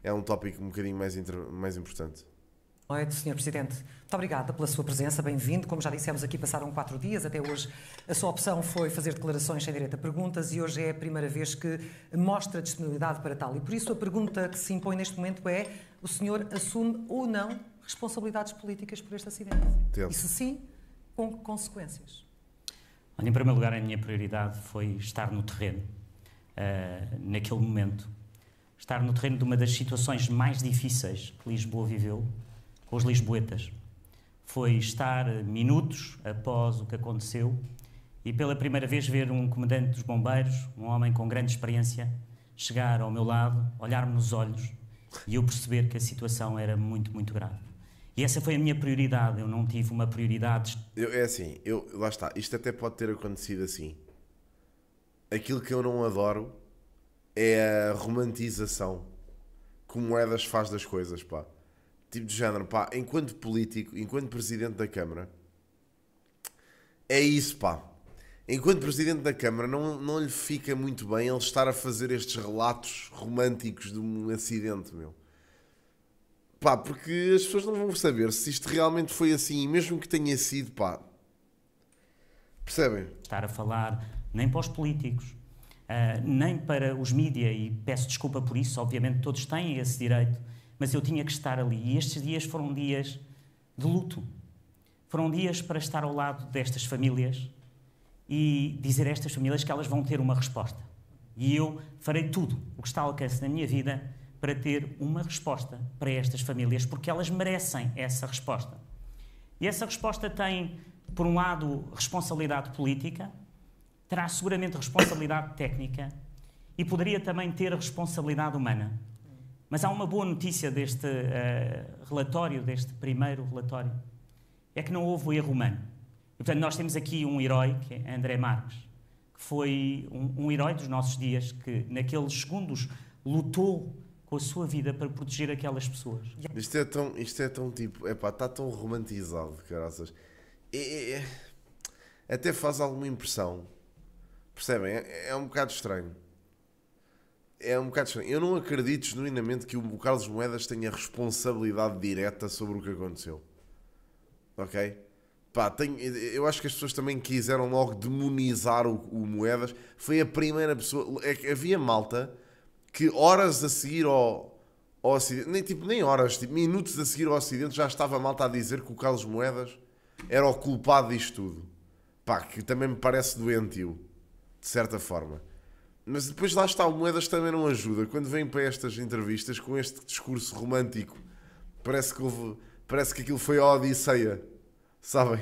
é um tópico um bocadinho mais importante. Boa noite, Sr. Presidente. Muito obrigada pela sua presença, bem-vindo. Como já dissemos aqui, passaram 4 dias, até hoje a sua opção foi fazer declarações sem direito a perguntas e hoje é a primeira vez que mostra disponibilidade para tal. E por isso a pergunta que se impõe neste momento é: o senhor assume ou não responsabilidades políticas por este acidente? E se sim, com que consequências? Olha, em primeiro lugar, a minha prioridade foi estar no terreno, naquele momento. Estar no terreno de uma das situações mais difíceis que Lisboa viveu com os lisboetas. Foi estar minutos após o que aconteceu e pela primeira vez ver um comandante dos bombeiros, um homem com grande experiência, chegar ao meu lado, olhar-me nos olhos e eu perceber que a situação era muito, muito grave. E essa foi a minha prioridade, eu não tive uma prioridade... Lá está, isto até pode ter acontecido assim. Aquilo que eu não adoro é a romantização que o Moedas faz das coisas, pá. Tipo de género, pá, enquanto político, enquanto Presidente da Câmara, é isso, pá. Enquanto Presidente da Câmara não lhe fica muito bem ele estar a fazer estes relatos românticos de um acidente, meu. Pá, porque as pessoas não vão saber se isto realmente foi assim, mesmo que tenha sido, pá. Percebem? Estar a falar nem para os políticos, nem para os mídia, e peço desculpa por isso, obviamente todos têm esse direito, mas eu tinha que estar ali. E estes dias foram dias de luto. Foram dias para estar ao lado destas famílias e dizer a estas famílias que elas vão ter uma resposta. E eu farei tudo o que está ao alcance na minha vida para ter uma resposta para estas famílias, porque elas merecem essa resposta. E essa resposta tem, por um lado, responsabilidade política, terá seguramente responsabilidade técnica e poderia também ter responsabilidade humana. Mas há uma boa notícia deste relatório, deste primeiro relatório, é que não houve erro humano. E, portanto, nós temos aqui um herói, que é André Marques, que foi um herói dos nossos dias, que naqueles segundos lutou com a sua vida para proteger aquelas pessoas. Isto é tão tipo, está tão romantizado, caraças. Até faz alguma impressão. Percebem? É um bocado estranho. É um bocado estranho. Eu não acredito genuinamente que o Carlos Moedas tenha responsabilidade direta sobre o que aconteceu. Ok? Pá, eu acho que as pessoas também quiseram logo demonizar o Moedas. Foi a primeira pessoa... havia malta que horas a seguir ao acidente... Nem horas, minutos a seguir ao acidente já estava a malta a dizer que o Carlos Moedas era o culpado disto tudo. Pá, que também me parece doentio, de certa forma. Mas depois lá está, o Moedas também não ajuda. Quando vem para estas entrevistas com este discurso romântico, parece que aquilo foi a Odisseia, sabem?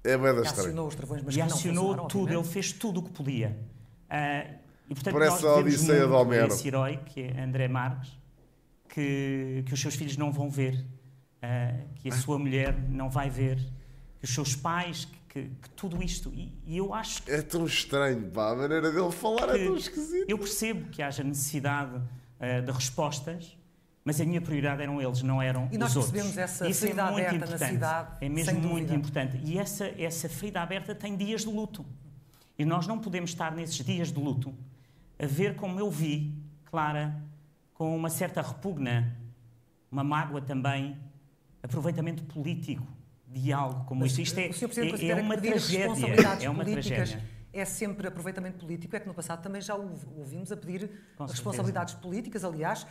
É Moedas estranho. Acionou os travões, mas e que não acionou tudo, obviamente. Ele fez tudo o que podia. E portanto Parece nós a Odisseia de Homero. esse herói, que é André Marques, que os seus filhos não vão ver, que a sua mulher não vai ver, que os seus pais... Que tudo isto, e eu acho que... É tão estranho, pá, a maneira dele falar é tão esquisita. Eu percebo que haja necessidade de respostas, mas a minha prioridade eram eles, não eram os outros. E nós percebemos essa ferida aberta na cidade, é mesmo muito importante. E essa ferida aberta tem dias de luto. E nós não podemos estar nesses dias de luto a ver como eu vi, Clara, com uma certa repugna, uma mágoa também, aproveitamento político de algo como isto. Isto é uma tragédia. É uma tragédia. É sempre aproveitamento político. É que no passado também já ouvimos a pedir responsabilidades políticas. Aliás,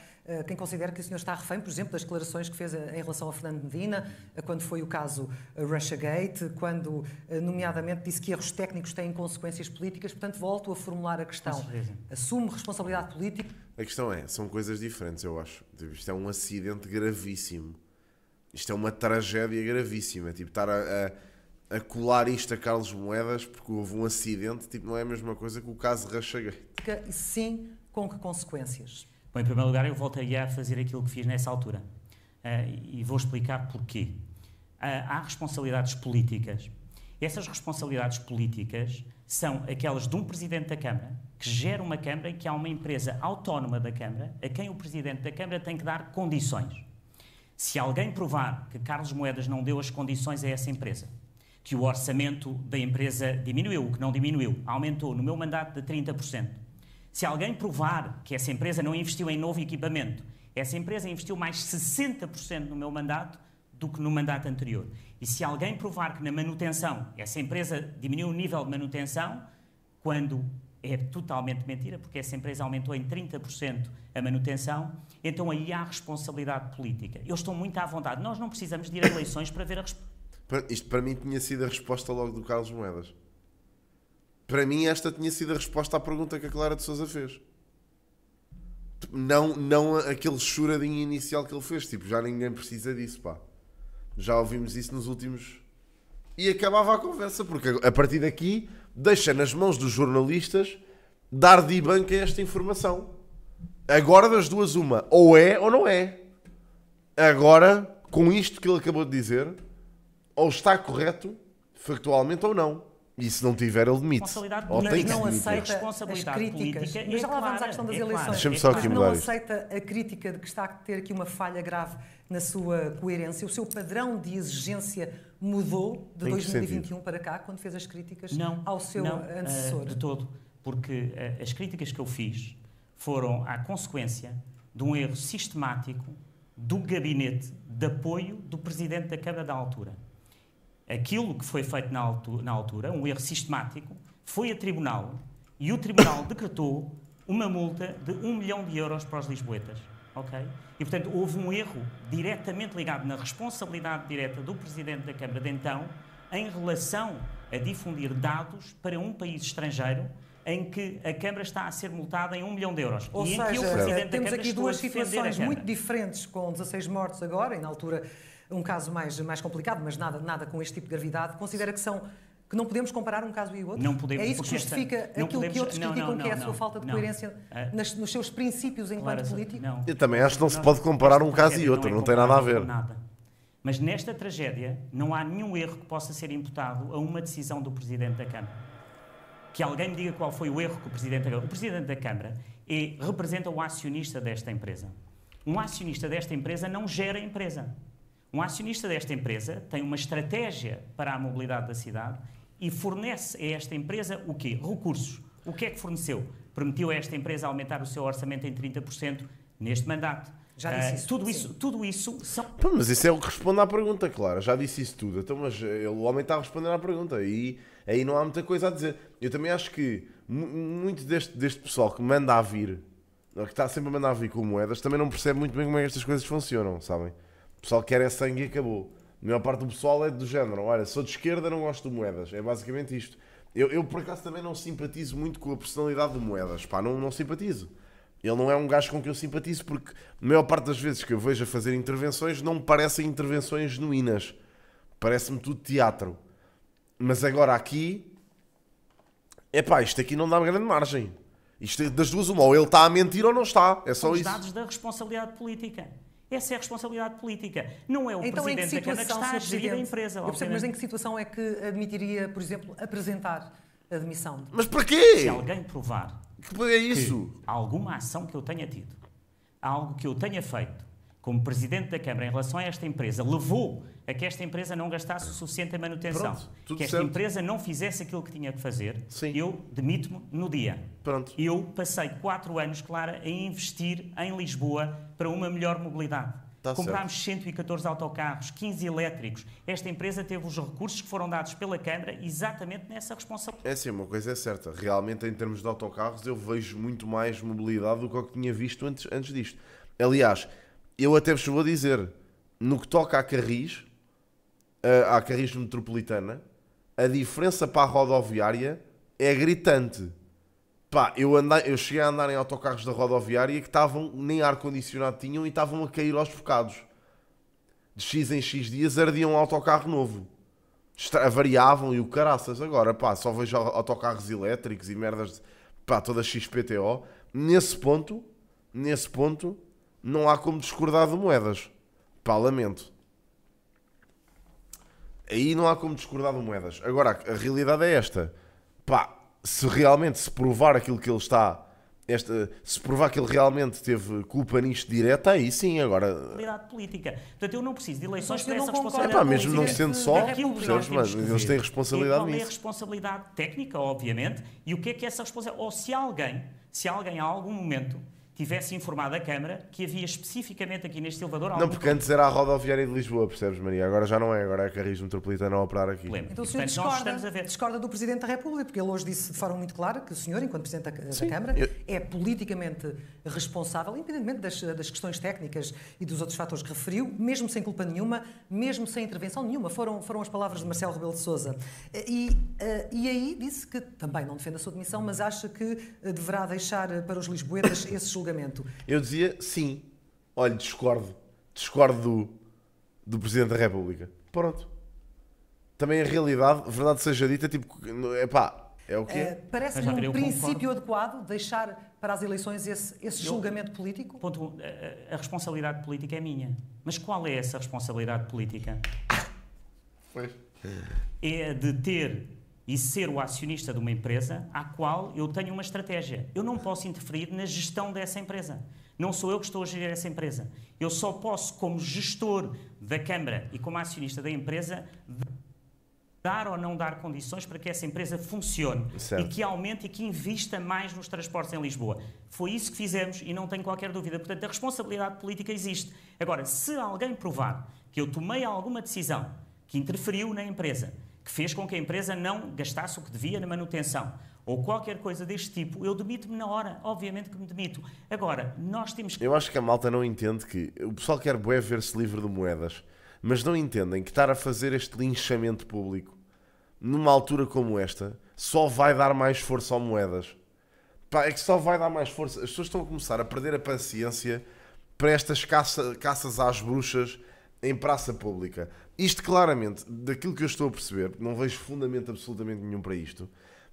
quem considera que o senhor está refém, por exemplo, das declarações que fez em relação a Fernando Medina, quando foi o caso Russiagate, quando, nomeadamente, disse que erros técnicos têm consequências políticas. Portanto, volto a formular a questão. Assume responsabilidade política? A questão são coisas diferentes, eu acho. Isto é um acidente gravíssimo. Isto é uma tragédia gravíssima. Tipo, estar a colar isto a Carlos Moedas porque houve um acidente, tipo, não é a mesma coisa que o caso Russiagate. Sim, com que consequências? Bom, em primeiro lugar, eu voltaria a fazer aquilo que fiz nessa altura. E vou explicar porquê. Há responsabilidades políticas. Essas responsabilidades políticas são aquelas de um Presidente da Câmara, que gera uma Câmara e que há uma empresa autónoma da Câmara, a quem o Presidente da Câmara tem que dar condições. Se alguém provar que Carlos Moedas não deu as condições a essa empresa, que o orçamento da empresa diminuiu, o que não diminuiu, aumentou no meu mandato de 30%, Se alguém provar que essa empresa não investiu em novo equipamento, essa empresa investiu mais 60% no meu mandato do que no mandato anterior. E se alguém provar que na manutenção, essa empresa diminuiu o nível de manutenção, quando é totalmente mentira, porque essa empresa aumentou em 30% a manutenção, então aí há responsabilidade política. Eles estão muito à vontade. Nós não precisamos de ir a eleições para ver a resposta. Isto para mim tinha sido a resposta logo do Carlos Moedas. Para mim esta tinha sido a resposta à pergunta que a Clara de Sousa fez. Não aquele choradinho inicial que ele fez. Tipo, já ninguém precisa disso, pá. Já ouvimos isso nos últimos... E acabava a conversa, porque a partir daqui deixa nas mãos dos jornalistas dar de banca esta informação. Agora das duas uma. Ou é ou não é. Agora, com isto que ele acabou de dizer, ou está correto, factualmente ou não. E se não tiver, ele demite. Ou tem que não demitir. aceita Responsabilidade as críticas. política. Mas já lá vamos à questão das eleições. Deixa-me só aqui Mas mudar não isto. aceita a crítica de que está a ter aqui uma falha grave na sua coerência. O seu padrão de exigência mudou de Em que 2021 sentido? para cá, quando fez as críticas Não, ao seu não, antecessor? de todo. Porque as críticas que eu fiz foram à consequência de um erro sistemático do gabinete de apoio do Presidente da Câmara da altura. Aquilo que foi feito na altura, um erro sistemático, foi a Tribunal e o Tribunal decretou uma multa de 1 milhão de euros para os lisboetas. Okay? E, portanto, houve um erro diretamente ligado na responsabilidade direta do Presidente da Câmara de então em relação a difundir dados para um país estrangeiro em que a Câmara está a ser multada em 1 milhão de euros. Ou e seja, em que o Presidente da temos Câmara aqui estou duas a defender a situações Câmara. muito diferentes, com 16 mortos agora, e na altura um caso mais complicado, mas nada com este tipo de gravidade. Considera que não podemos comparar um caso e o outro? Não podemos, é isso que porque justifica não aquilo podemos- que outros não, criticam, não, que é a não, sua falta de não. coerência nos seus princípios enquanto Clara, político? não. Eu também acho que não se pode comparar um caso e Tragédia outro, é não tem nada a comparável ver. com nada. Mas nesta tragédia não há nenhum erro que possa ser imputado a uma decisão do Presidente da Câmara. Que alguém me diga qual foi o erro que o Presidente da Câmara... O Presidente da Câmara representa o acionista desta empresa. Um acionista desta empresa não gera a empresa. Um acionista desta empresa tem uma estratégia para a mobilidade da cidade e fornece a esta empresa o quê? Recursos. O que é que forneceu? Permitiu a esta empresa aumentar o seu orçamento em 30% neste mandato. Já disse isso. Tudo isso são... Pô, mas isso é o que responde à pergunta, Clara. Já disse isso tudo. Então, mas o homem está a responder à pergunta. E aí não há muita coisa a dizer. Eu também acho que muito deste pessoal que manda a vir, que está sempre a mandar a vir com moedas, também não percebe muito bem como é que estas coisas funcionam, sabem? O pessoal quer é sangue e acabou. A maior parte do pessoal é do género. Olha, sou de esquerda, não gosto de moedas. É basicamente isto. Eu por acaso, também não simpatizo muito com a personalidade de moedas. Pá, não simpatizo. Ele não é um gajo com que eu simpatizo porque a maior parte das vezes que eu vejo a fazer intervenções não me parecem intervenções genuínas. Parece-me tudo teatro. Mas agora aqui... Epá, isto aqui não dá uma grande margem. Isto é das duas uma. Ou ele está a mentir ou não está. É só São os isso. dados da responsabilidade política. Essa é a responsabilidade política. Não é o Então, em que Presidente da Câmara que situação, está a Sr. gerir a Presidente, empresa. eu percebo, mas obviamente. em que situação é que admitiria, por exemplo, apresentar a demissão? Mas para quê? Se alguém provar Que é isso? que alguma ação que eu tenha tido, algo que eu tenha feito como Presidente da Câmara em relação a esta empresa, levou a que esta empresa não gastasse o suficiente em manutenção, Pronto, tudo que esta certo. empresa não fizesse aquilo que tinha que fazer, Sim. eu demito-me no dia. Pronto. Eu passei 4 anos, Clara, a investir em Lisboa para uma melhor mobilidade. Tá Comprámos 114 autocarros, 15 elétricos. Esta empresa teve os recursos que foram dados pela Câmara exatamente nessa responsabilidade. É assim, uma coisa é certa. Realmente, em termos de autocarros, eu vejo muito mais mobilidade do que o que tinha visto antes disto. Aliás, eu até vos vou dizer, no que toca à Carris metropolitana, a diferença para a rodoviária é gritante. Pá, eu cheguei a andar em autocarros da rodoviária que estavam, nem ar-condicionado tinham e estavam a cair aos bocados. De X em X dias ardiam um autocarro novo. Variavam e o caraças. Agora, pá, só vejo autocarros elétricos e merdas, pá, toda XPTO. Nesse ponto, não há como discordar de moedas. Pá, lamento. Aí não há como discordar de moedas. Agora, a realidade é esta. Pá, se realmente se provar aquilo que ele está se provar que ele realmente teve culpa nisto direta, aí sim, agora... Responsabilidade política. Portanto, eu não preciso de eleições para eu não essa concordo. responsabilidade mesmo não política. sendo só, Aquilo que nós percebes, temos mas que eles ver têm responsabilidade qual é a nisso. responsabilidade técnica, obviamente, e o que é essa responsabilidade. Ou se alguém a algum momento tivesse informado a Câmara que havia especificamente aqui neste elevador Não, porque antes era a rodoviária de Lisboa, percebes, Maria? Agora já não é, agora é a Carris Metropolitana a operar aqui. problema. Então o E, senhor portanto, nós estamos a ver. discorda do Presidente da República, porque ele hoje disse de forma muito clara que o senhor, enquanto Presidente da Câmara, é politicamente responsável, independentemente das questões técnicas e dos outros fatores que referiu, mesmo sem culpa nenhuma, mesmo sem intervenção nenhuma. Foram as palavras de Marcelo Rebelo de Sousa. E aí disse que também não defende a sua demissão, mas acha que deverá deixar para os lisboetas esse julgamento. Eu dizia sim. Olha, discordo do Presidente da República. Pronto. Também a realidade, a verdade seja dita, tipo, é o quê? Parece-lhe um princípio adequado deixar para as eleições esse julgamento político? Ponto, a responsabilidade política é minha. Mas qual é essa responsabilidade política? Pois. É de ter e ser o acionista de uma empresa à qual eu tenho uma estratégia. Eu não posso interferir na gestão dessa empresa. Não sou eu que estou a gerir essa empresa. Eu só posso, como gestor da Câmara e como acionista da empresa, dar ou não dar condições para que essa empresa funcione certo. E que aumente e que invista mais nos transportes em Lisboa. Foi isso que fizemos e não tenho qualquer dúvida. Portanto, a responsabilidade política existe. Agora, se alguém provar que eu tomei alguma decisão que interferiu na empresa, que fez com que a empresa não gastasse o que devia na manutenção, ou qualquer coisa deste tipo, eu demito-me na hora. Obviamente que me demito. Agora, nós temos que... Eu acho que a malta não entende que... O pessoal quer bué ver-se livre de moedas, mas não entendem que estar a fazer este linchamento público numa altura como esta só vai dar mais força ao moedas. É que só vai dar mais força. As pessoas estão a começar a perder a paciência para estas caças às bruxas em praça pública. Isto claramente, daquilo que eu estou a perceber, não vejo fundamento absolutamente nenhum para isto,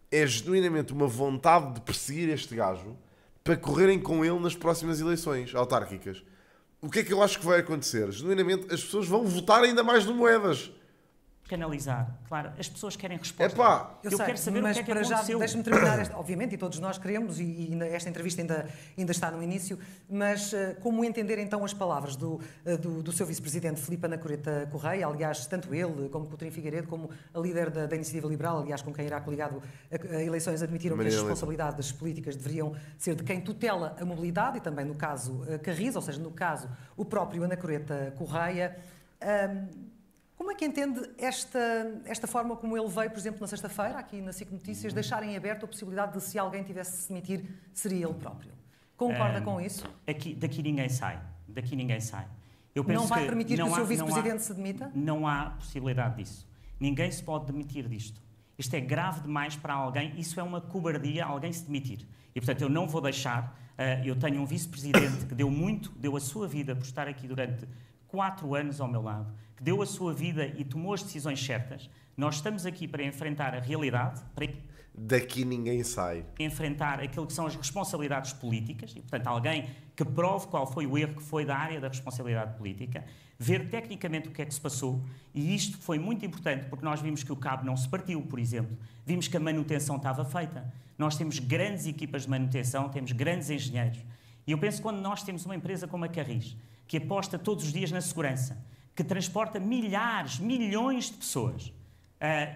é genuinamente uma vontade de perseguir este gajo para correrem com ele nas próximas eleições autárquicas. O que é que eu acho que vai acontecer? Genuinamente, as pessoas vão votar ainda mais no moedas. Canalizar. Claro, as pessoas querem resposta. Eu quero saber o que é que aconteceu. Deixe-me terminar, obviamente, e todos nós queremos, e esta entrevista ainda está no início, mas como entender então as palavras do seu vice-presidente Filipe Anacoreta Correia, aliás, tanto ele como Coutinho Figueiredo, como a líder da Iniciativa Liberal, aliás, com quem irá coligado a eleições, admitiram que as responsabilidades políticas deveriam ser de quem tutela a mobilidade, e também no caso Carris, ou seja, no caso o próprio Anacoreta Correia. Como é que entende esta forma como ele veio, por exemplo, na sexta-feira, aqui na SIC Notícias, deixarem aberto a possibilidade de, se alguém tivesse de se demitir, seria ele próprio? Concorda com isso? Daqui ninguém sai. Eu penso não vai que permitir que o seu vice-presidente se demita? Não há possibilidade disso. Ninguém se pode demitir disto. Isto é grave demais para alguém. Isso é uma cobardia, alguém se demitir. E, portanto, eu não vou deixar. Eu tenho um vice-presidente que deu a sua vida por estar aqui durante 4 anos ao meu lado, que deu a sua vida e tomou as decisões certas. Nós estamos aqui para enfrentar a realidade, para daqui ninguém sai. Enfrentar aquilo que são as responsabilidades políticas, e, portanto, alguém que prove qual foi o erro que foi da área da responsabilidade política, ver tecnicamente o que é que se passou, e isto foi muito importante porque nós vimos que o cabo não se partiu, por exemplo, vimos que a manutenção estava feita. Nós temos grandes equipas de manutenção, temos grandes engenheiros, e eu penso que quando nós temos uma empresa como a Carris, que aposta todos os dias na segurança, que transporta milhões de pessoas,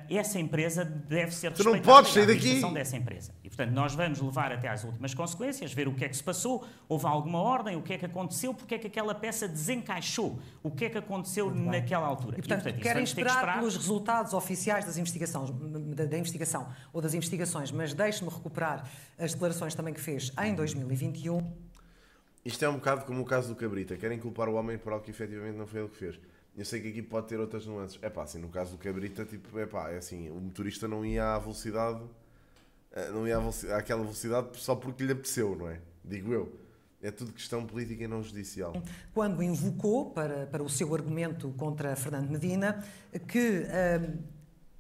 essa empresa deve ser respeitada. Tu não podes sair a administração daqui. Dessa empresa. E, portanto, nós vamos levar até às últimas consequências, ver o que é que se passou, houve alguma ordem, o que é que aconteceu, porque é que aquela peça desencaixou, o que é que aconteceu naquela altura. E, portanto, querem esperar pelos resultados oficiais da investigação ou das investigações, mas deixe-me recuperar as declarações também que fez em 2021. Isto é um bocado como o caso do Cabrita. Querem culpar o homem por algo que efetivamente não foi ele que fez. Eu sei que aqui pode ter outras nuances. Assim, no caso do Cabrita, é assim, o motorista não ia à velocidade, àquela velocidade só porque lhe apeteceu, não é? Digo eu. É tudo questão política e não judicial. Quando invocou para o seu argumento contra Fernando Medina que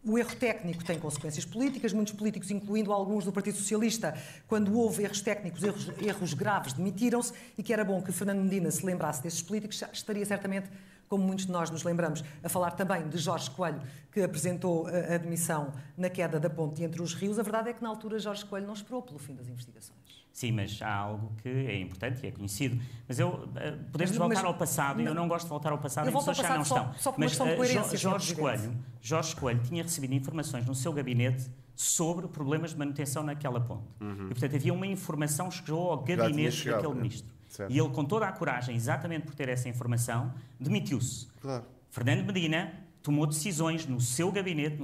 o erro técnico tem consequências políticas, muitos políticos, incluindo alguns do Partido Socialista, quando houve erros técnicos, erros graves, demitiram-se, e que era bom que Fernando Medina se lembrasse desses políticos, estaria certamente, como muitos de nós nos lembramos, a falar também de Jorge Coelho, que apresentou a demissão na queda da ponte entre os rios. A verdade é que, na altura, Jorge Coelho não esperou pelo fim das investigações. Sim, mas há algo que é importante e é conhecido. Mas podemos Mas- voltar mas- ao passado, e eu não gosto de voltar ao passado, Eu e volto ao pessoas já não passado estão. só por uma Mas questão de coerência, Jorge Sr. Presidente. Jorge Coelho tinha recebido informações no seu gabinete sobre problemas de manutenção naquela ponte. E, portanto, havia uma informação que chegou ao tinha gabinete chegado, daquele é. ministro. Certo. E ele, com toda a coragem, exatamente por ter essa informação, demitiu-se. Claro. Fernando Medina tomou decisões no seu gabinete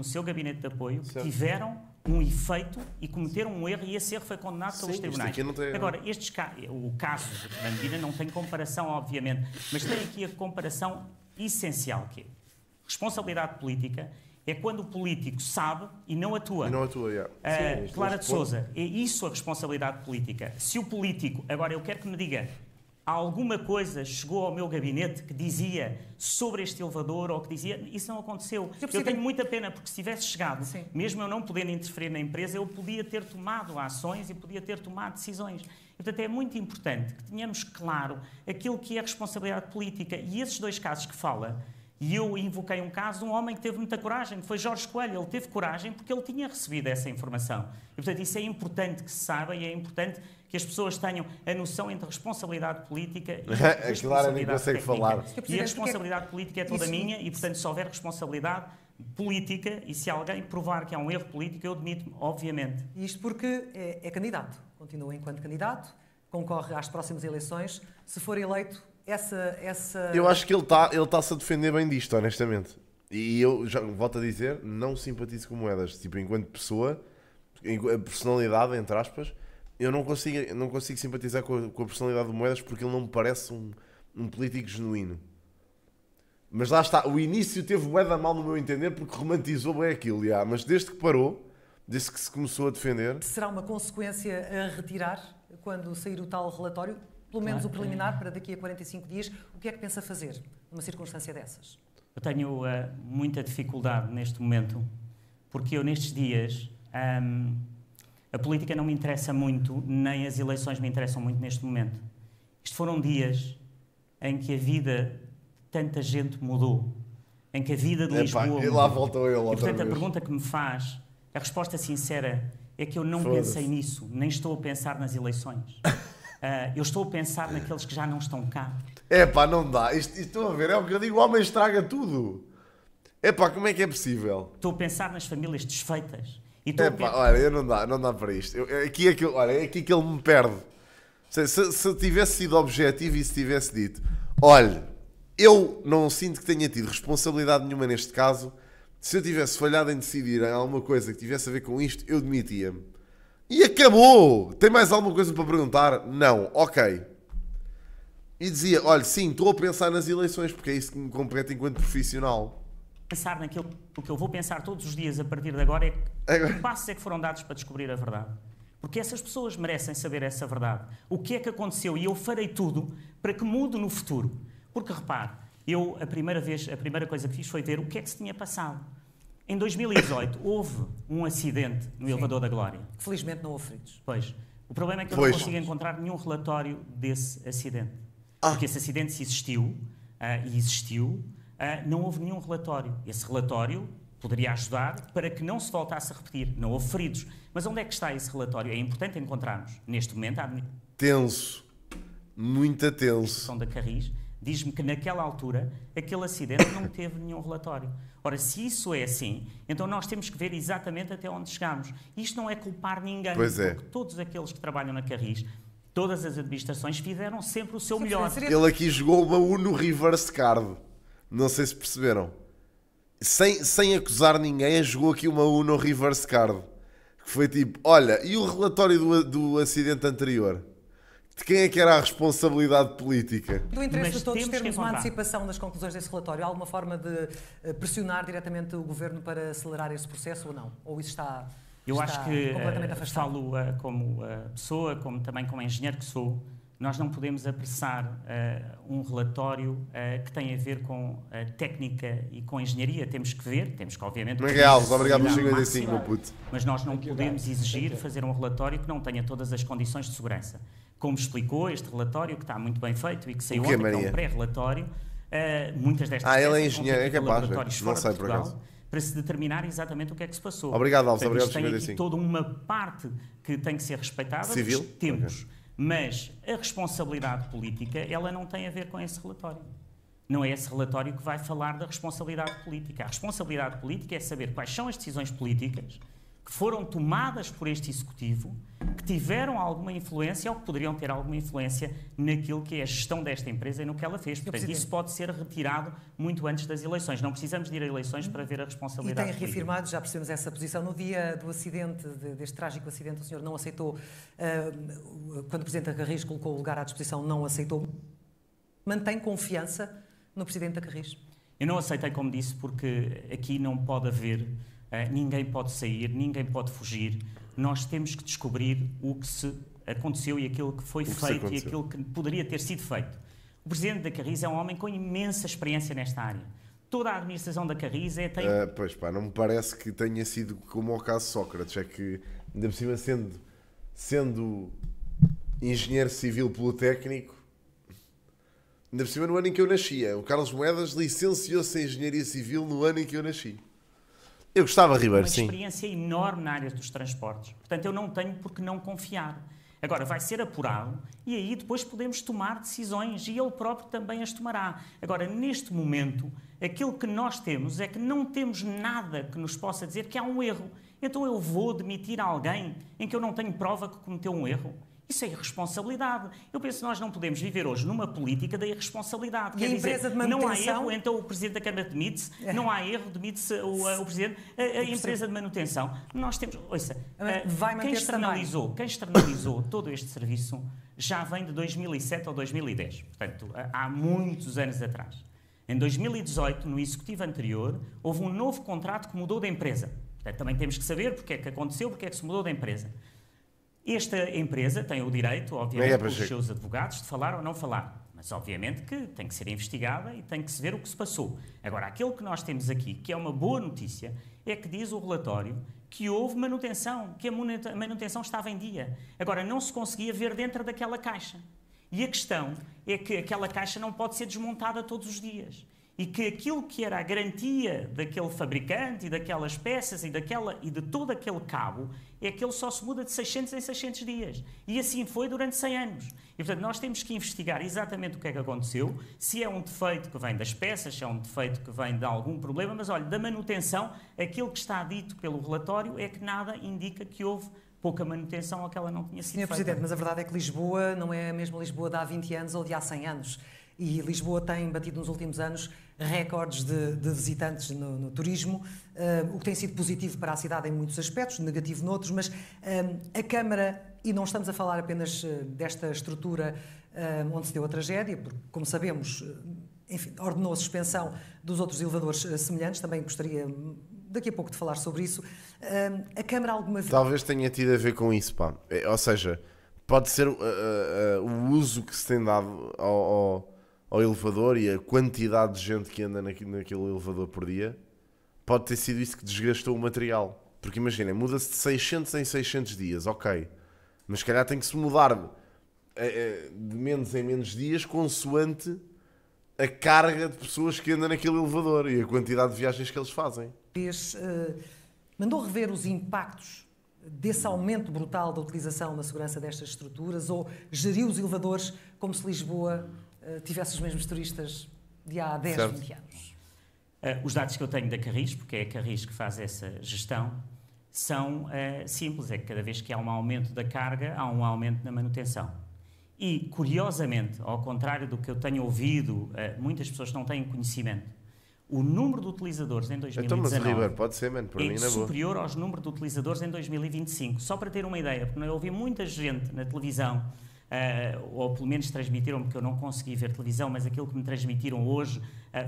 de apoio, que Certo. tiveram um efeito e cometeram um erro, e esse erro foi condenado Sim, pelos isto tribunais. aqui não tem- Agora, o caso de Fernando Medina não tem comparação, obviamente, mas tem aqui a comparação essencial, que é responsabilidade política é quando o político sabe e não atua. E não atua, yeah. Sim, Clara de este ponto. Sousa, é isso a responsabilidade política. Se o político, agora eu quero que me diga, alguma coisa chegou ao meu gabinete que dizia sobre este elevador ou que dizia, isso não aconteceu. Eu tenho muita pena, porque se tivesse chegado, Sim. mesmo eu não podendo interferir na empresa, eu podia ter tomado ações e podia ter tomado decisões. E, portanto, é muito importante que tenhamos claro aquilo que é responsabilidade política. E esses dois casos que fala, e eu invoquei um caso de um homem que teve muita coragem, que foi Jorge Coelho. Ele teve coragem porque ele tinha recebido essa informação. E, portanto, isso é importante que se saiba e é importante que as pessoas tenham a noção entre responsabilidade política e A responsabilidade Clara nem consegue técnica. falar. E a responsabilidade política é toda Isso- minha e, portanto, se houver responsabilidade política e se alguém provar que há um erro político, eu demito-me, obviamente. Isto porque é candidato, continua enquanto candidato, concorre às próximas eleições. Se for eleito, essa... Eu acho que ele está-se a defender bem disto, honestamente. E eu já volto a dizer, não simpatizo com Moedas. Tipo, enquanto pessoa, a personalidade, entre aspas, eu não consigo simpatizar com a personalidade de Moedas porque ele não me parece um político genuíno. Mas lá está, o início teve bué da mal no meu entender porque romantizou bem aquilo, já. Mas desde que parou, desde que se começou a defender... Será uma consequência a retirar quando sair o tal relatório? Pelo menos o preliminar, para daqui a 45 dias. O que é que pensa fazer numa circunstância dessas? Eu tenho muita dificuldade neste momento, porque eu nestes dias, a política não me interessa muito, nem as eleições me interessam muito neste momento. Isto foram dias em que a vida de tanta gente mudou, em que a vida de Lisboa e mudou. lá voltou ele outra E, portanto, a vez. pergunta que me faz, a resposta sincera, é que eu não Foda-se. pensei nisso, nem estou a pensar nas eleições. Eu estou a pensar naqueles que já não estão cá. Não dá. Isto estão a ver, é o que eu digo, o homem estraga tudo. Como é que é possível? Estou a pensar nas famílias desfeitas. E estou Olha, não dá para isto. É aqui que ele me perde. Se eu tivesse sido objetivo e se tivesse dito, olha, eu não sinto que tenha tido responsabilidade nenhuma neste caso, se eu tivesse falhado em decidir em alguma coisa que tivesse a ver com isto, eu demitia-me. E acabou! Tem mais alguma coisa para perguntar? Não. Ok. E dizia, olha, sim, estou a pensar nas eleições, porque é isso que me compete enquanto profissional. pensar naquilo que eu vou pensar todos os dias a partir de agora é que passos é que foram dados para descobrir a verdade. Porque essas pessoas merecem saber essa verdade. O que é que aconteceu? E eu farei tudo para que mude no futuro. Porque, repare, a primeira coisa que fiz foi ver o que é que se tinha passado. Em 2018, houve um acidente no elevador da Glória. Felizmente não houve feridos. Pois. O problema é que eu não consigo encontrar nenhum relatório desse acidente. Porque esse acidente, se existiu, não houve nenhum relatório. Esse relatório poderia ajudar para que não se voltasse a repetir. Não houve feridos. Mas onde é que está esse relatório? É importante encontrarmos. Neste momento, a administração Tenso. Muito tenso. da Carris diz-me que naquela altura aquele acidente não teve nenhum relatório. Ora, se isso é assim, então nós temos que ver exatamente até onde chegamos. Isto não é culpar ninguém, Pois é. porque todos aqueles que trabalham na Carris, todas as administrações fizeram sempre o seu melhor. Ele aqui jogou uma Uno Reverse Card. Não sei se perceberam. Sem acusar ninguém, jogou aqui uma Uno Reverse Card. Que foi tipo, olha, e o relatório do acidente anterior? De quem é que era a responsabilidade política? Do interesse Mas de todos temos que termos uma encontrar. antecipação das conclusões desse relatório, há alguma forma de pressionar diretamente o Governo para acelerar esse processo ou não? Ou isso está Eu acho que completamente afastado? falo como pessoa, como também como engenheiro que sou, nós não podemos apressar um relatório que tem a ver com técnica e com engenharia. Temos que ver, temos que obviamente... Miguel Alves, obrigado por pedir a 55, meu máxima, puto. mas nós não podemos exigir fazer um relatório que não tenha todas as condições de segurança. Como explicou este relatório, que está muito bem feito e que saiu O quê, ontem, que é Maria? um pré-relatório, muitas destas Ele é peças vão engenheiro, ter é que ir a capaz, laboratórios não fora sei de por Portugal, acaso. para se determinar exatamente o que é que se passou. Obrigado, Alves. Portanto, Obrigado por tem aqui toda uma parte que tem que ser respeitada. Civil? Temos. Okay. Mas a responsabilidade política, ela não tem a ver com esse relatório. Não é esse relatório que vai falar da responsabilidade política. A responsabilidade política é saber quais são as decisões políticas que foram tomadas por este Executivo, que tiveram alguma influência ou que poderiam ter alguma influência naquilo que é a gestão desta empresa e no que ela fez. Portanto, isso pode ser retirado muito antes das eleições. Não precisamos de ir a eleições para ver a responsabilidade política. E tem reafirmado, já percebemos essa posição, no dia do acidente, deste trágico acidente, o senhor não aceitou, quando o Presidente da Carris colocou o lugar à disposição, não aceitou. Mantém confiança no Presidente da Carris? Eu não aceitei, como disse, porque aqui não pode haver... ninguém pode sair, ninguém pode fugir. Nós temos que descobrir o que se aconteceu e aquilo que foi feito e aquilo que poderia ter sido feito. O Presidente da Carris é um homem com imensa experiência nesta área. Toda a administração da Carris tem... Pois pá, não me parece que tenha sido como o caso Sócrates. É que, ainda por cima, sendo engenheiro civil pelo técnico, ainda por cima no ano em que eu nascia. O Carlos Moedas licenciou-se em engenharia civil no ano em que eu nasci. Eu gostava, Ribeiro, sim. Uma experiência enorme na área dos transportes. Portanto, eu não tenho por que não confiar. Agora, vai ser apurado e aí depois podemos tomar decisões e ele próprio também as tomará. Agora, neste momento, aquilo que nós temos é que não temos nada que nos possa dizer que há um erro. Então eu vou demitir alguém em que eu não tenho prova que cometeu um erro? Isso é irresponsabilidade. Eu penso que nós não podemos viver hoje numa política da irresponsabilidade. E a empresa de manutenção? Não há erro, então o Presidente da Câmara demite-se. Não há erro, demite-se o Presidente. A empresa de manutenção. Nós temos... Ouça, quem externalizou todo este serviço já vem de 2007 ou 2010. Portanto, há muitos anos atrás. Em 2018, no Executivo anterior, houve um novo contrato que mudou da empresa. Portanto, também temos que saber porque é que aconteceu, porque é que se mudou da empresa. Esta empresa tem o direito, obviamente, com os seus advogados, de falar ou não falar. Mas, obviamente, que tem que ser investigada e tem que se ver o que se passou. Agora, aquilo que nós temos aqui, que é uma boa notícia, é que diz o relatório que houve manutenção, que a manutenção estava em dia. Agora, não se conseguia ver dentro daquela caixa. E a questão é que aquela caixa não pode ser desmontada todos os dias. E que aquilo que era a garantia daquele fabricante e daquelas peças e de todo aquele cabo é que ele só se muda de 600 em 600 dias. E assim foi durante 100 anos. E, portanto, nós temos que investigar exatamente o que é que aconteceu, se é um defeito que vem das peças, se é um defeito que vem de algum problema, mas, olha, da manutenção, aquilo que está dito pelo relatório é que nada indica que houve pouca manutenção ou que ela não tinha sido feita. Sr. Presidente, mas a verdade é que Lisboa não é a mesma Lisboa de há 20 anos ou de há 100 anos. E Lisboa tem batido nos últimos anos recordes de visitantes no turismo, o que tem sido positivo para a cidade em muitos aspectos, negativo noutros, mas a Câmara, e não estamos a falar apenas desta estrutura onde se deu a tragédia, porque, como sabemos, enfim, ordenou a suspensão dos outros elevadores semelhantes, também gostaria daqui a pouco de falar sobre isso. A Câmara alguma vez... Talvez tenha tido a ver com isso, pá. Ou seja, pode ser o uso que se tem dado ao elevador e a quantidade de gente que anda naquele elevador por dia, pode ter sido isso que desgastou o material. Porque imaginem, muda-se de 600 em 600 dias, ok. Mas se calhar tem que se mudar de menos em menos dias consoante a carga de pessoas que andam naquele elevador e a quantidade de viagens que eles fazem. Mandou rever os impactos desse aumento brutal da utilização na segurança destas estruturas ou geriu os elevadores como se Lisboa tivesse os mesmos turistas de há 10, certo. 20 anos? Os dados que eu tenho da Carris, porque é a Carris que faz essa gestão, são simples. É que cada vez que há um aumento da carga, há um aumento na manutenção. E, curiosamente, ao contrário do que eu tenho ouvido, muitas pessoas não têm conhecimento, o número de utilizadores em 2019 então, mas, Ribeiro, pode ser, mano, por mim, na boa, superior aos números de utilizadores em 2025. Só para ter uma ideia, porque eu ouvi muita gente na televisão, ou pelo menos transmitiram-me, porque eu não consegui ver televisão, mas aquilo que me transmitiram hoje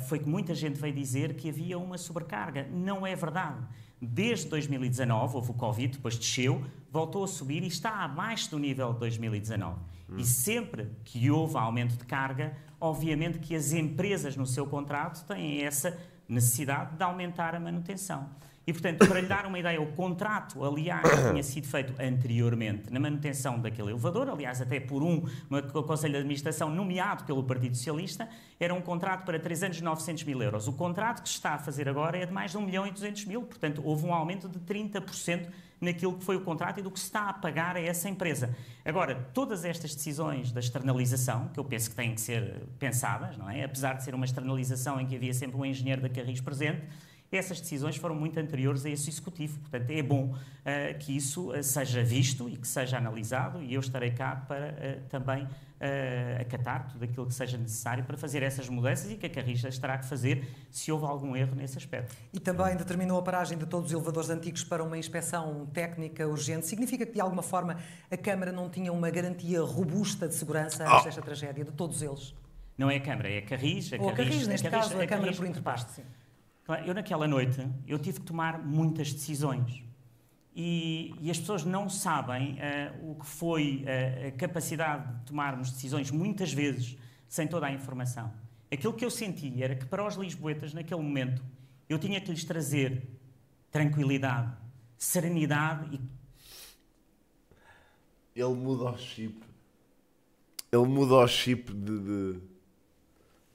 foi que muita gente veio dizer que havia uma sobrecarga. Não é verdade. Desde 2019, houve o Covid, depois desceu, voltou a subir e está abaixo do nível de 2019. E sempre que houve aumento de carga, obviamente que as empresas no seu contrato têm essa necessidade de aumentar a manutenção. E, portanto, para lhe dar uma ideia, o contrato, aliás, tinha sido feito anteriormente na manutenção daquele elevador, aliás, até por um Conselho de Administração nomeado pelo Partido Socialista, era um contrato para 3 anos de 900 mil euros. O contrato que se está a fazer agora é de mais de 1.200.000, portanto, houve um aumento de 30% naquilo que foi o contrato e do que se está a pagar a essa empresa. Agora, todas estas decisões da externalização, que eu penso que têm que ser pensadas, não é? Apesar de ser uma externalização em que havia sempre um engenheiro da Carris presente, essas decisões foram muito anteriores a esse executivo. Portanto, é bom que isso seja visto e que seja analisado, e eu estarei cá para também acatar tudo aquilo que seja necessário para fazer essas mudanças e que a Carris estará a fazer se houve algum erro nesse aspecto. E também determinou a paragem de todos os elevadores antigos para uma inspeção técnica urgente. Significa que, de alguma forma, a Câmara não tinha uma garantia robusta de segurança antes desta tragédia, de todos eles? Não é a Câmara, é a Carris. Ou a Carris, neste caso, a Câmara por interpaste, sim. Eu, naquela noite, eu tive que tomar muitas decisões e as pessoas não sabem o que foi a capacidade de tomarmos decisões, muitas vezes, sem toda a informação. Aquilo que eu senti era que, para os lisboetas, naquele momento, eu tinha que lhes trazer tranquilidade, serenidade e... Ele muda o chip. Ele muda o chip de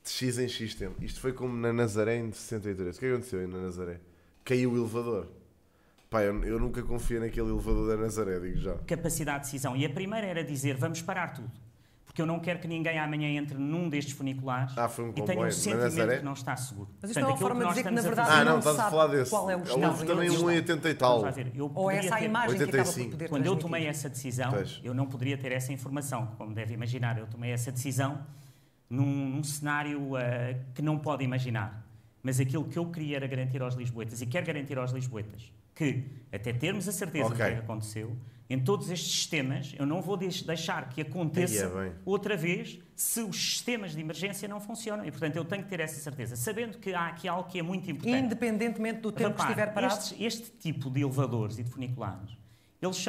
X em X tempo. Isto foi como na Nazaré em 63. O que aconteceu aí na Nazaré? Caiu o elevador. Pá, eu nunca confiei naquele elevador da Nazaré, digo já. Capacidade de decisão. E a primeira era dizer, vamos parar tudo. Porque eu não quero que ninguém amanhã entre num destes funiculares foi um e tenha um sentimento que não está seguro. Mas isto é uma forma de dizer que, na verdade, não não estás a falar desse. Qual é o estado. Houve também um em 80 e tal. Ou essa a imagem 85. Que acaba por poder Quando eu tomei essa decisão, pois, eu não poderia ter essa informação. Como deve imaginar, eu tomei essa decisão num cenário que não pode imaginar. Mas aquilo que eu queria era garantir aos lisboetas, e quero garantir aos lisboetas, que, até termos a certeza do que é que aconteceu, em todos estes sistemas, eu não vou deixar que aconteça outra vez se os sistemas de emergência não funcionam. E, portanto, eu tenho que ter essa certeza, sabendo que há aqui algo que é muito importante. Independentemente do tempo que estiver parado. Este tipo de elevadores e de funiculares, eles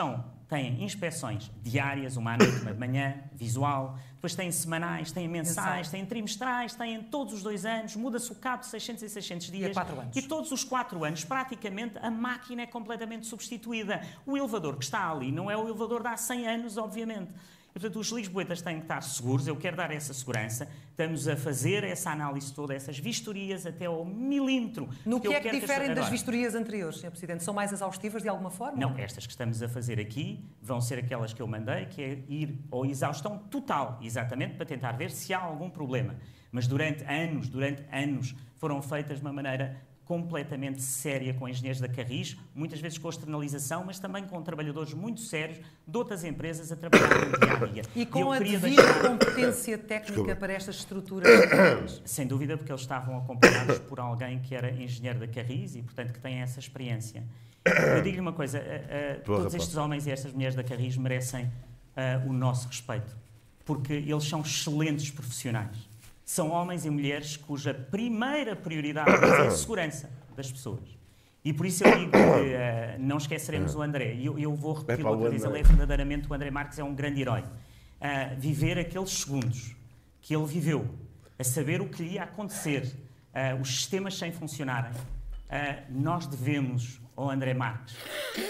têm inspeções diárias, uma à noite, uma de manhã, visual, depois têm semanais, têm mensais, têm trimestrais, têm todos os 2 anos, muda-se o cabo de 600 em 600 dias. E 4 anos. E todos os 4 anos, praticamente, a máquina é completamente substituída. O elevador que está ali não é o elevador de há 100 anos, obviamente. E, portanto, os lisboetas têm que estar seguros, eu quero dar essa segurança, estamos a fazer essa análise toda, essas vistorias até ao milímetro. No que é que diferem das vistorias anteriores, Sr. Presidente? São mais exaustivas de alguma forma? Não, estas que estamos a fazer aqui vão ser aquelas que eu mandei, que é ir ao exaustão total, exatamente, para tentar ver se há algum problema. Mas durante anos, foram feitas de uma maneira completamente séria com engenheiros da Carris, muitas vezes com externalização, mas também com trabalhadores muito sérios de outras empresas a trabalhar no dia-a-dia. E com a devida competência técnica para estas estruturas? Sem dúvida, porque eles estavam acompanhados por alguém que era engenheiro da Carris e, portanto, que tem essa experiência. Eu digo-lhe uma coisa, todos estes homens e estas mulheres da Carris merecem o nosso respeito, porque eles são excelentes profissionais. São homens e mulheres cuja primeira prioridade é a segurança das pessoas. E por isso eu digo que não esqueceremos o André. Eu vou repetir outra vez, ele é verdadeiramente, o André Marques é um grande herói. Viver aqueles segundos que ele viveu, a saber o que lhe ia acontecer, os sistemas sem funcionarem, nós devemos ao André Marques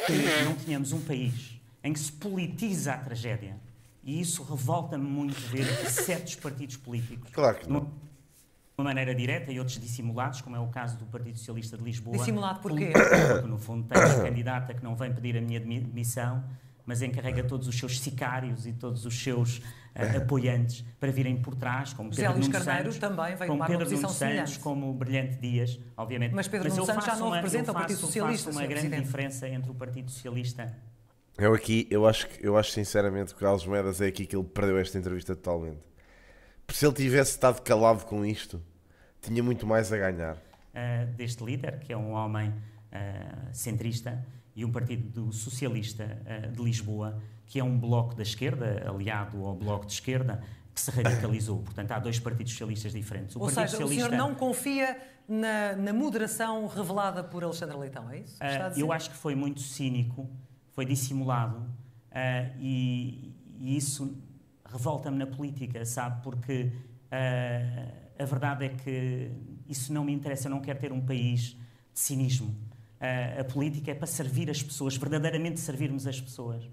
que não tínhamos um país em que se politiza a tragédia. E isso revolta-me muito ver que certos partidos políticos, claro que não, de uma maneira direta e outros dissimulados, como é o caso do Partido Socialista de Lisboa. Dissimulado porquê? Porque, no fundo, tem uma candidata que não vem pedir a minha demissão, mas encarrega todos os seus sicários e todos os seus apoiantes para virem por trás, como José Pedro Luís Nuno Carneiro Santos, também veio como tomar uma Pedro posição Nuno Santos, semelhante. como o Brilhante Dias, obviamente. Mas Pedro Nuno Santos já não representa o Partido Socialista, faço uma grande diferença entre o Partido Socialista. Eu acho sinceramente que o Carlos Moedas é aqui que ele perdeu esta entrevista totalmente. Porque se ele tivesse estado calado com isto, tinha muito mais a ganhar. Deste líder, que é um homem centrista, e um Partido Socialista de Lisboa, que é um bloco da esquerda, aliado ao bloco de esquerda, que se radicalizou. Portanto, há 2 partidos socialistas diferentes. Ou seja, o senhor não confia na moderação revelada por Alexandre Leitão, é isso? Eu acho que foi muito cínico, foi dissimulado, e isso revolta-me na política, sabe? Porque a verdade é que isso não me interessa, eu não quero ter um país de cinismo. A política é para servir as pessoas, verdadeiramente servirmos as pessoas.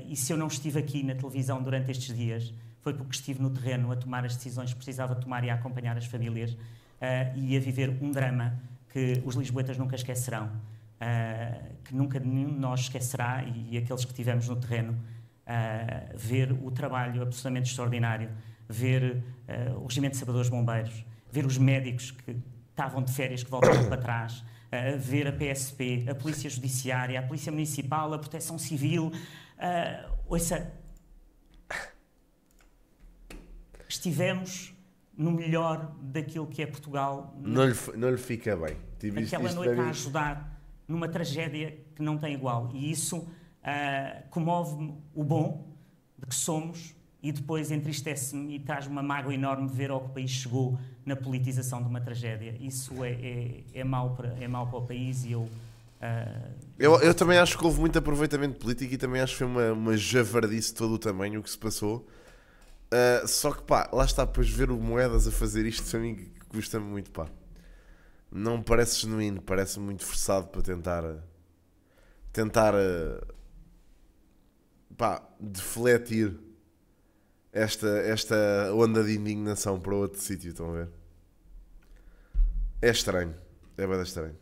E se eu não estive aqui na televisão durante estes dias, foi porque estive no terreno a tomar as decisões que precisava tomar e a acompanhar as famílias e a viver um drama que os lisboetas nunca esquecerão, que nunca nenhum de nós esquecerá, e aqueles que estivemos no terreno, ver o trabalho absolutamente extraordinário, ver o Regimento de Salvadores Bombeiros, ver os médicos que estavam de férias, que voltaram para trás, ver a PSP, a Polícia Judiciária, a Polícia Municipal, a Proteção Civil. Ouça, estivemos no melhor daquilo que é Portugal. Não lhe fica bem. Aquela noite a ajudar numa tragédia que não tem igual. E isso comove-me o bom de que somos e depois entristece-me e traz uma mágoa enorme ver ao que o país chegou na politização de uma tragédia. Isso é mau para o país e eu também acho que houve muito aproveitamento político e também acho que foi uma javardice de todo o tamanho o que se passou. Só que pá, lá está, depois ver o Moedas a fazer isto para mim custa-me muito, pá. Não me parece genuíno, parece muito forçado para tentar pá, defletir esta onda de indignação para outro sítio, estão a ver? É estranho, é bem estranho.